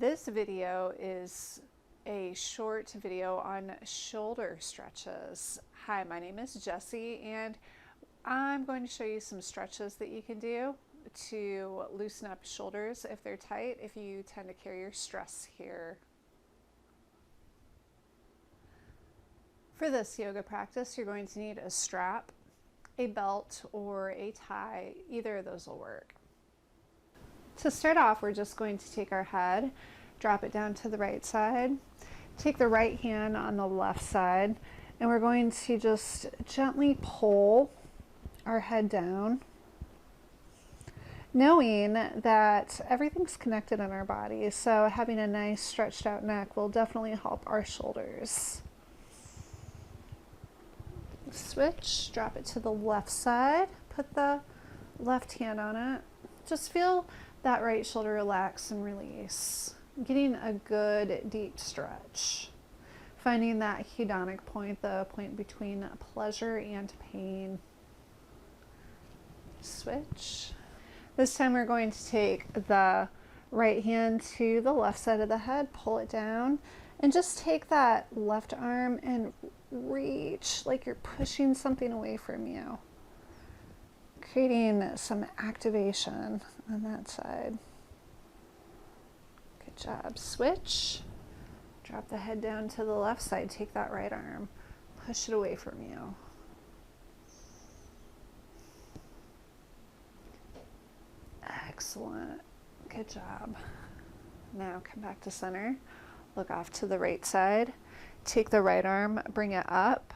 This video is a short video on shoulder stretches. Hi, my name is Jessie and I'm going to show you some stretches that you can do to loosen up shoulders if they're tight, if you tend to carry your stress here. For this yoga practice, you're going to need a strap, a belt, or a tie. Either of those will work. To start off, we're just going to take our head, drop it down to the right side, take the right hand on the left side, and we're going to just gently pull our head down, knowing that everything's connected in our body. So having a nice stretched out neck will definitely help our shoulders. Switch, drop it to the left side, put the left hand on it. Just feel that right shoulder relax and release. Getting a good deep stretch. Finding that hedonic point, the point between pleasure and pain. Switch. This time we're going to take the right hand to the left side of the head, pull it down, and just take that left arm and reach like you're pushing something away from you. Creating some activation on that side. Good job. Switch. Drop the head down to the left side. Take that right arm. Push it away from you. Excellent. Good job. Now come back to center. Look off to the right side. Take the right arm, bring it up.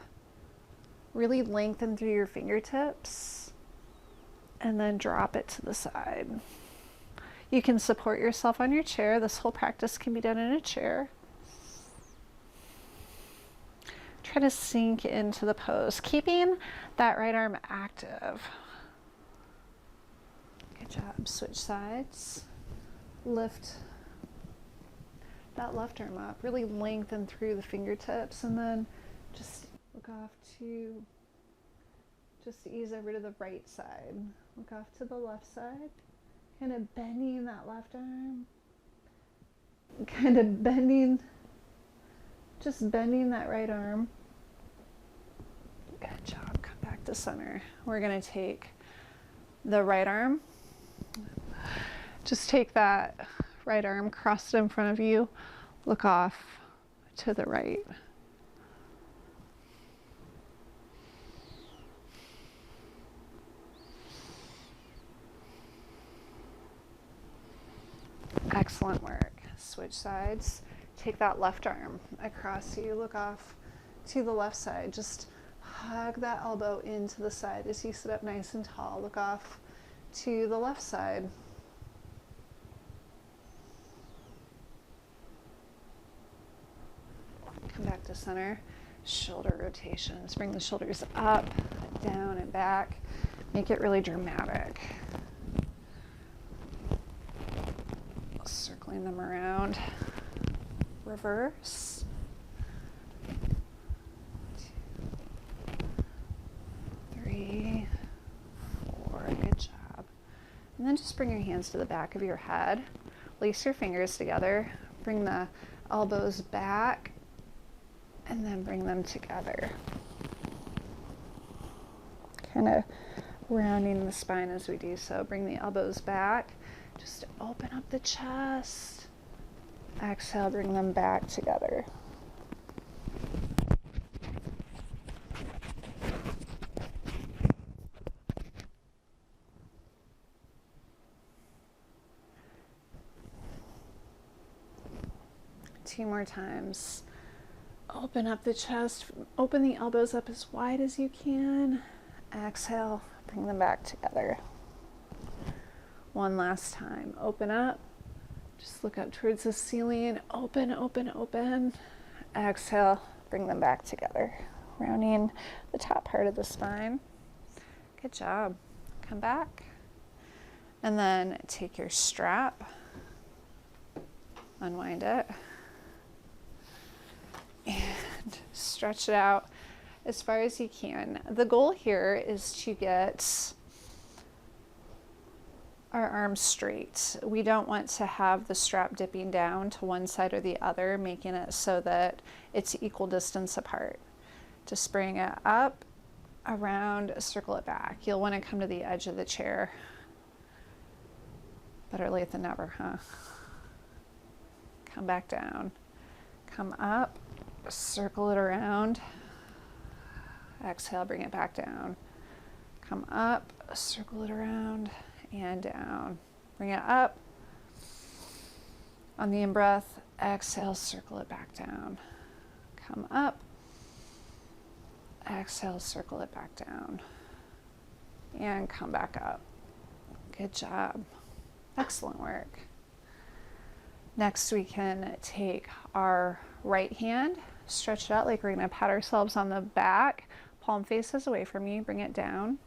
Really lengthen through your fingertips. And then drop it to the side. You can support yourself on your chair. This whole practice can be done in a chair. Try to sink into the pose, keeping that right arm active. Good job. Switch sides. Lift that left arm up. Really lengthen through the fingertips, and then just look off to just ease over to the right side. Look off to the left side. Kind of bending that left arm. Kind of bending, just bending that right arm. Good job. Come back to center. We're going to take the right arm. Just take that right arm, cross it in front of you. Look off to the right. Excellent work. Switch sides. Take that left arm across you. Look off to the left side. Just hug that elbow into the side as you sit up nice and tall. Look off to the left side. Come back to center. Shoulder rotations. Bring the shoulders up, down, and back. Make it really dramatic. Circling them around. Reverse. 2, 3, 4. Good job. And then just bring your hands to the back of your head. Lace your fingers together. Bring the elbows back. And then bring them together. Kind of rounding the spine as we do so. Bring the elbows back. Just open up the chest. Exhale, bring them back together. Two more times. Open up the chest. Open the elbows up as wide as you can. Exhale, bring them back together. One last time. Open up. Just look up towards the ceiling. Open, open, open. Exhale, bring them back together. Rounding the top part of the spine. Good job. Come back. And then take your strap. Unwind it. And stretch it out as far as you can. The goal here is to get our arms straight. We don't want to have the strap dipping down to one side or the other, making it so that it's equal distance apart. Just bring it up, around, circle it back. You'll want to come to the edge of the chair. Better late than never, huh? Come back down. Come up, circle it around. Exhale, bring it back down. Come up, circle it around and down. Bring it up. On the in-breath, exhale, circle it back down. Come up. Exhale, circle it back down. And come back up. Good job. Excellent work. Next, we can take our right hand, stretch it out like we're going to pat ourselves on the back. Palm faces away from you, bring it down.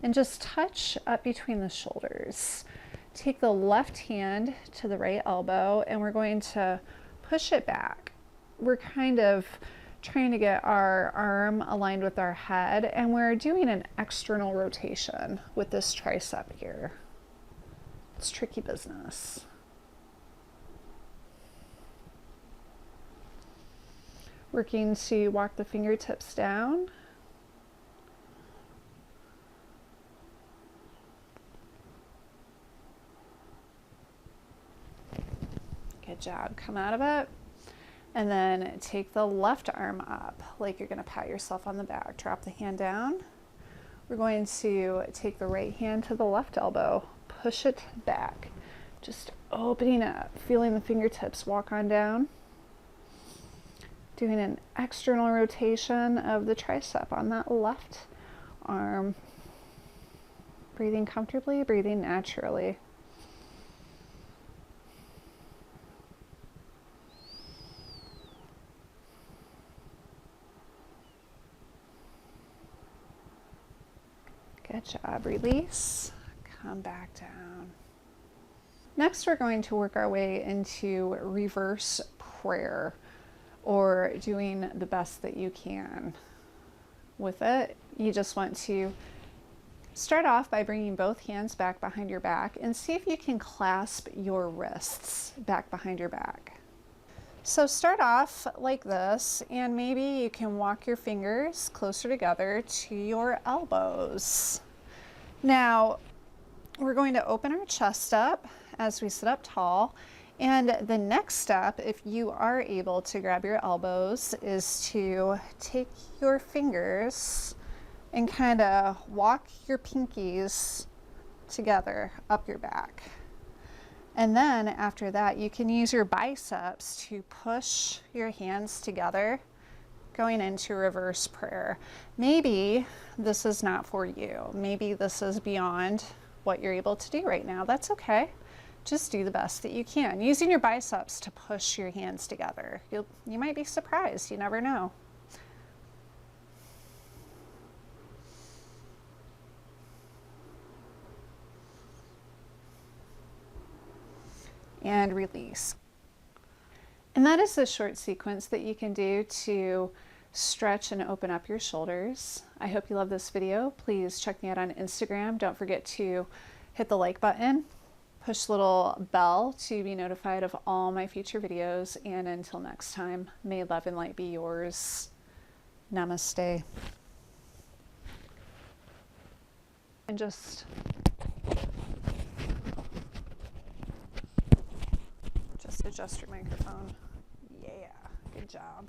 And just touch up between the shoulders. Take the left hand to the right elbow and we're going to push it back. We're kind of trying to get our arm aligned with our head and we're doing an external rotation with this tricep here. It's tricky business. Working to walk the fingertips down. Good job. Come out of it. And then take the left arm up like you're going to pat yourself on the back. Drop the hand down. We're going to take the right hand to the left elbow. Push it back. Just opening up, feeling the fingertips walk on down. Doing an external rotation of the tricep on that left arm. Breathing comfortably, breathing naturally. Good job. Release. Come back down. Next, we're going to work our way into reverse prayer, or doing the best that you can. With it, you just want to start off by bringing both hands back behind your back and see if you can clasp your wrists back behind your back. So start off like this, and maybe you can walk your fingers closer together to your elbows. Now, we're going to open our chest up as we sit up tall. And the next step, if you are able to grab your elbows, is to take your fingers and kind of walk your pinkies together up your back. And then after that, you can use your biceps to push your hands together, going into reverse prayer. Maybe this is not for you. Maybe this is beyond what you're able to do right now. That's okay. Just do the best that you can, using your biceps to push your hands together. You might be surprised, you never know. And release. And that is a short sequence that you can do to stretch and open up your shoulders. I hope you love this video. Please check me out on Instagram. Don't forget to hit the like button. Push the little bell to be notified of all my future videos. And until next time, may love and light be yours. Namaste. And just adjust your microphone. Yeah, good job.